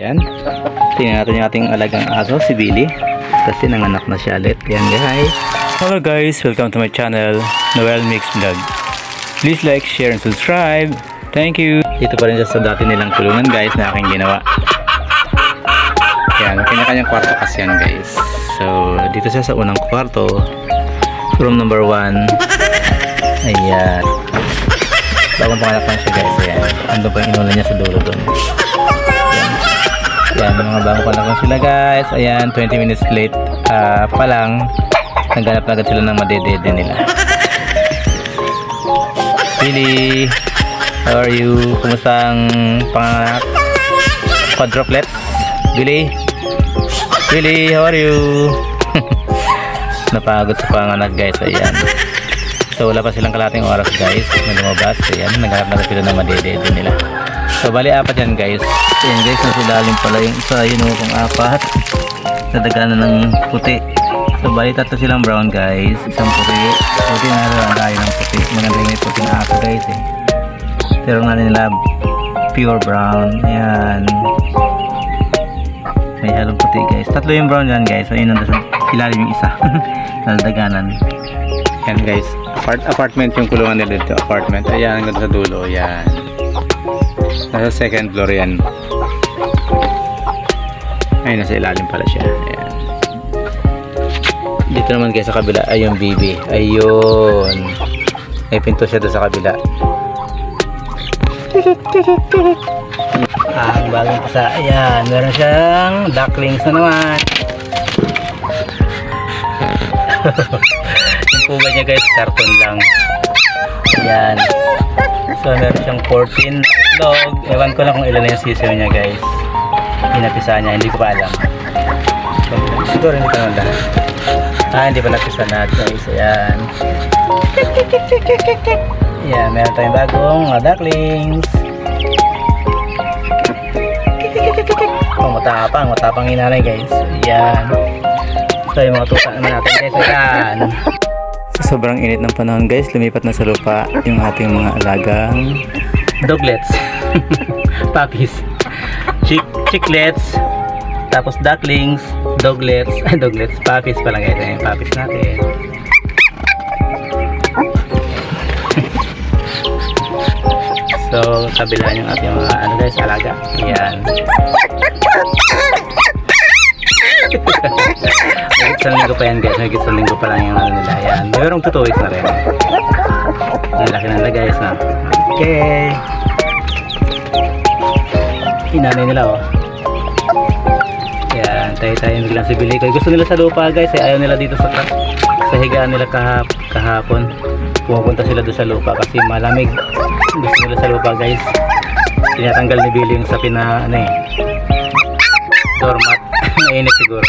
Yan. Tingnan natin yung ating alagang aso, si Billy. Kasi nanganak na siya ulit. Yan guys. Hello guys, welcome to my channel, Noel Mix Vlog. Please like, share, and subscribe. Thank you. Dito pa rin siya sa dati nilang kulungan guys na aking ginawa. Yan, kanya-kanyang kwarto kasi yan guys. So, dito siya sa unang kwarto. Room number 1. Ayan. Bagong panganak lang siya guys. Ayan. Ando pa yung inulan niya sa dulo doon. Ayan, mga bagong panganak lang sila guys. Ayan, 20 minutes late pa lang. Naghanap na agad sila ng madedede nila. Billy, how are you? Kumusta ang panganak? Quadruplets? Billy? Billy, how are you? Napagod sa panganak guys. Ayan. So wala pa silang kalating oras guys na lumabas. Ayan, naghanap na sila ng madedede nila. So bali apat yan guys. Ayan guys, nasa ilalim pala yung isa. Yun o kung apat. Nadagana ng puti. So bali tatlo silang brown guys. Isang puti. Puti na lang tayo ng puti. Maganda yung puti na aso guys eh. Pero nga nila pure brown. Ayan. May halong puti guys. Tatlo yung brown yan guys. So yun nasa ilalim yung isa. Nadaganan. Yan guys. Apartment yung kulungan nila dito. Apartment. Ayan hanggang sa dulo. Ayan. Nasa second floor yan. Ayun, nasa ilalim pala siya. Ayan. Dito naman guys sa kabila ay yung baby. Ayun. May pinto siya doon sa kabila. Ang bagong pasa. Ayan. Meron siyang ducklings na naman. Yung pugad niya guys, karton lang. Ayan. So meron siyang 14 dog. Ewan ko lang kung ilan na yung sisiyo niya guys. Pinapisa niya, hindi ko pa alam. Siguro hindi pa naman. Hindi pa napisa na guys. Ayan. Ayan, meron tayong bagong mga ducklings. Matapang yung nanay guys. Ayan. So yung mga tuta naman natin guys. Ayan. Sa sobrang init ng panahon guys, lumipat na sa lupa yung ating mga alagang doglets. Puppies. Chicklets. Tapos ducklings. Doglets. Doglets. Puppies pala guys. Ayan yung puppies natin. So kabilaan yung ating mga ano guys, alaga. Ayan. Isang linggo pa yan guys. Isang linggo pa lang yung ano nila. Ayan. Mayroong 2 weeks na rin. Ang laki nila guys na. Okay. Inanay nila oh. Ayan. Tayo biglang si Billy. Gusto nila sa lupa guys. Ayaw nila dito sa higaan nila kahapon. Pumunta sila doon sa lupa kasi malamig. Gusto nila sa lupa guys. Tinatanggal ni Billy yung sapin na ano eh, doormat. Mainit siguro.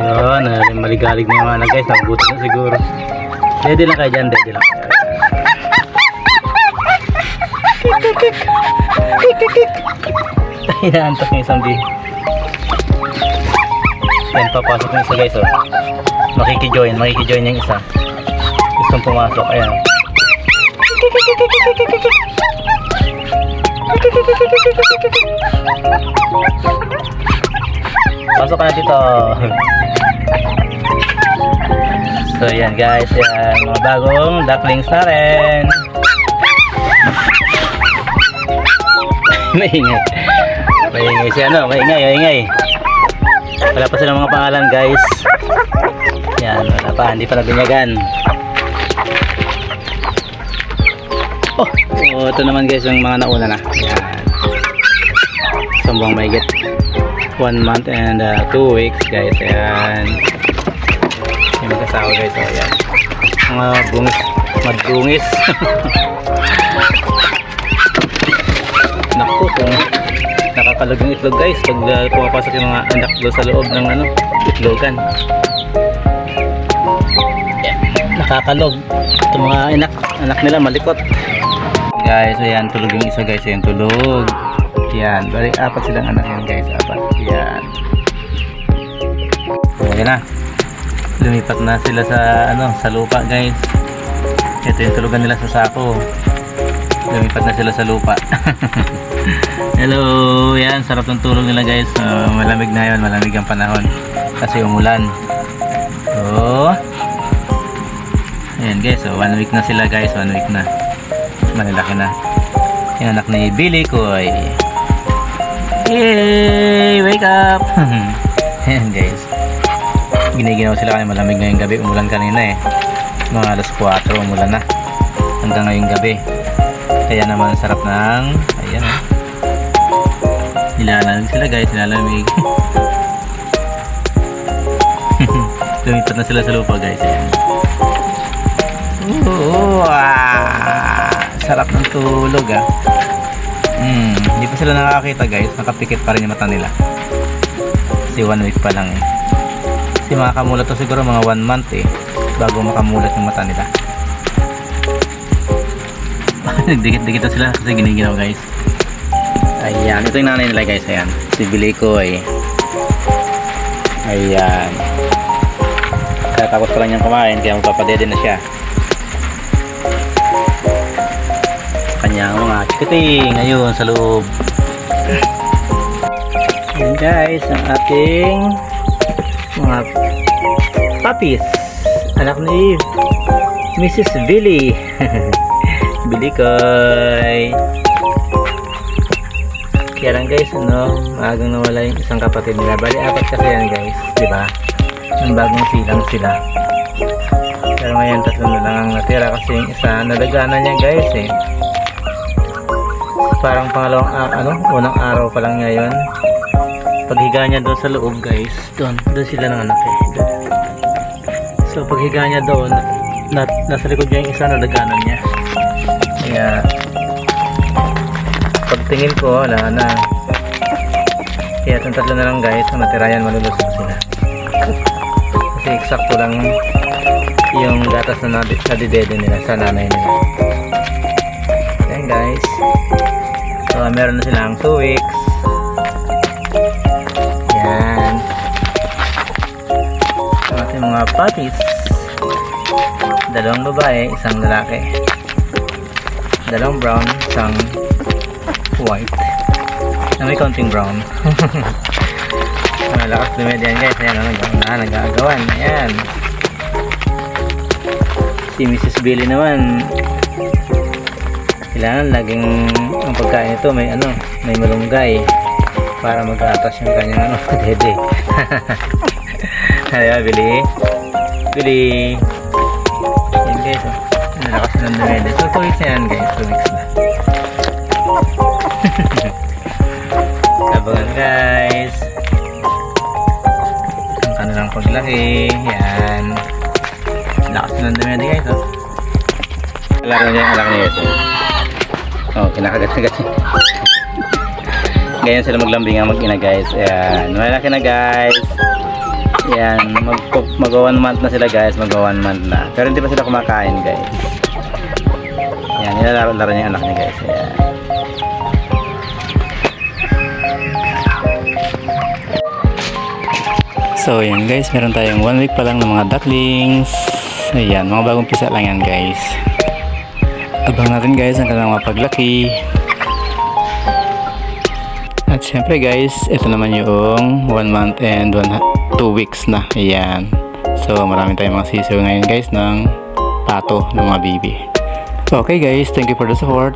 Yun, maligalig na yung mga guys. Nabuto na siguro. Ready lang kayo dyan. Ready lang kayo. Inaantok yung isang bee. Yan, papasok yung isa guys oh. Makikijoin yung isa. Gustong pumasok. Ayan. Pasok ka na dito. So yan guys, yan mga bagong ducklings na rin. Maingay siya no, maingay. Wala pa silang mga pangalan guys. Yan, wala pa, hindi pa nabinyagan. Oh, so ito naman guys yung mga nauna na. Yan. Sambang may get 1 month and 2 weeks guys. Ayan. Yung magkasawa guys. Ayan. Mga bungis. Madbungis. Naku, kung nakakalog yung itlog guys pag pumapasok yung mga anak doon sa loob ng ano, itlogan. Ayan. Nakakalog. Ito mga anak nila malikot. Guys, ayan, tulog yung isa guys. Ayan, tulog. Yan, bali apat silang anak yan guys, apat. Yan. Ayan na. Lumipat na sila sa ano, sa lupa guys. Ito yung tulugan nila sa sako. Lumipat na sila sa lupa. Hello, yan, sarap ng tulog nila guys. Malamig na yun, malamig ang panahon kasi umulan. So ayan guys, so 1 week na sila guys, 1 week na. Malalaki na yung anak ni Billy Koy. Yay, wake up. Ayan guys, giniginaw sila kasi malamig ngayong gabi. Umulan kanina mga alas 4 umulan na hanggang ngayong gabi. Kaya naman sarap ng ayan nilalamig sila guys, nilalamig. Lumipat na sila sa lupa guys. Ayan. Sarap ng tulog hindi pa sila nakakita guys, nakapikit pa rin yung mata nila kasi 1 week pa lang kasi makakamulat to siguro mga 1 month bago makamulat yung mata nila. Nagdikit-dikit sila kasi giniginaw guys. Ayan, ito yung nanay nila guys. Ayan, si Billy Koy. Ayan, tapos pa lang niyang kumain kaya magpapadede na siya. Kanyang mga chikiting ngayon sa loob. Ayan guys, ang ating mga puppies, anak ni Mrs. Billy. Billy Koy. Kaya lang guys, maagang nawala yung isang kapatid nila. Bali 4 kasi yan guys, diba? Ang bagong silang sila. Pero ngayon 3 na lang ang natira kasi yung isa nadagana niya guys parang pangalawang unang araw pa lang ngayon. Paghiga niya doon sa loob guys, doon sila ng anak So paghiga niya doon, nasa likod niya yung isa nadaganan niya. Kaya pagtingin ko wala na. Kaya itong 3 na lang guys ang natira yan, malulusog sila. Kasi eksakto lang yung gatas na nadidede nila sa nanay nila. Ayan guys, so meron na silang 2 weeks. Yan ang ating mga puppies, 2 babae, 1 lalaki, 2 brown, 1 white na may counting brown. Malakas lumid yan guys. Ayan, nag-aagawan. Ayan, si Mrs. Billy naman, kailangan laging ang pagkain ito may may malunggay para mag-atas yung kanyang dede. Ayan, Billy. Ayan guys, nalakas ng dumede. So 2 weeks na yan guys, 2 weeks na. Sabangan guys ang kanilang paglaki. Yan, lakas ng dumede guys. Laro niya yung alak niya ito. Kinakagat-kagat. Ganyan sila maglambing ang mag-ina guys. Ayan, malaki na guys. Ayan, mag 1 month na sila guys, mag 1 month na. Pero hindi pa sila kumakain guys. Ayan, nilalaro niya yung anak niya guys. Ayan. So ayan guys, meron tayong 1 week pa lang ng mga ducklings. Ayan, mga bagong pisa lang yan guys. Abang natin guys ang kanilang mapaglaki. At syempre guys, ito naman yung 1 month and 2 weeks na. Ayan, so marami tayong mga sisiw ngayon guys ng pato ng mga baby. Okay guys, thank you for the support.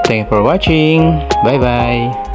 Thank you for watching. Bye bye.